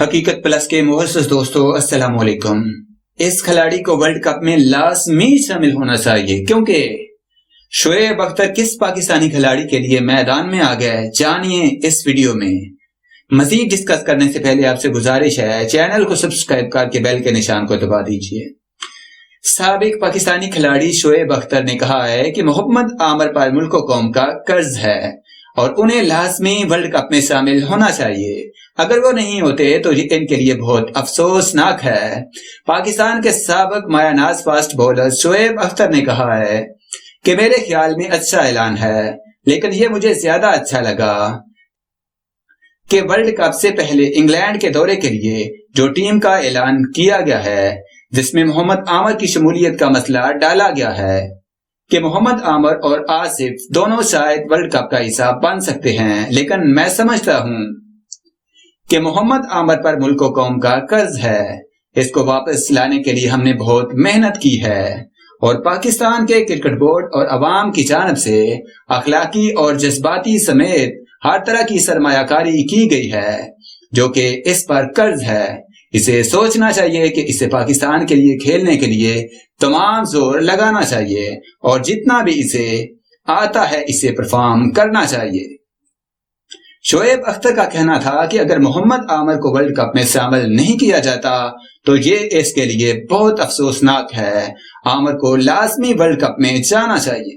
حقیقت پلس کے معزز دوستو السلام علیکم۔ اس کھلاڑی کو ورلڈ کپ میں لازمی شامل ہونا چاہیے کیونکہ شعیب اختر کس پاکستانی کھلاڑی کے لیے میدان میں آ گئے، جانیے اس ویڈیو میں۔ مزید ڈسکس کرنے سے پہلے آپ سے گزارش ہے چینل کو سبسکرائب کر کے بیل کے نشان کو دبا دیجیے۔ سابق پاکستانی کھلاڑی شعیب اختر نے کہا ہے کہ محمد عامر پر ملک و قوم کا قرض ہے اور انہیں لازمی ورلڈ کپ میں شامل ہونا چاہیے۔ اگر وہ نہیں ہوتے تو یہ ان کے لیے بہت افسوسناک ہے۔ پاکستان کے سابق مایہ ناز فاسٹ بولر شعیب اختر نے کہا ہے کہ میرے خیال میں اچھا اعلان ہے، لیکن یہ مجھے زیادہ اچھا لگا کہ ورلڈ کپ سے پہلے انگلینڈ کے دورے کے لیے جو ٹیم کا اعلان کیا گیا ہے، جس میں محمد عامر کی شمولیت کا مسئلہ ڈالا گیا ہے کہ محمد عامر اور آصف دونوں شاید ورلڈ کپ کا حصہ بن سکتے ہیں، لیکن میں سمجھتا ہوں کہ محمد عامر پر ملک و قوم کا قرض ہے۔ اس کو واپس لانے کے لیے ہم نے بہت محنت کی ہے اور پاکستان کے کرکٹ بورڈ اور عوام کی جانب سے اخلاقی اور جذباتی سمیت ہر طرح کی سرمایہ کاری کی گئی ہے جو کہ اس پر قرض ہے۔ اسے سوچنا چاہیے کہ اسے پاکستان کے لیے کھیلنے کے لیے تمام زور لگانا چاہیے اور جتنا بھی اسے آتا ہے اسے پرفارم کرنا چاہیے۔ شعیب اختر کا کہنا تھا کہ اگر محمد عامر کو ورلڈ کپ میں شامل نہیں کیا جاتا تو یہ اس کے لیے بہت افسوسناک ہے۔ عامر کو لازمی ورلڈ کپ میں جانا چاہیے۔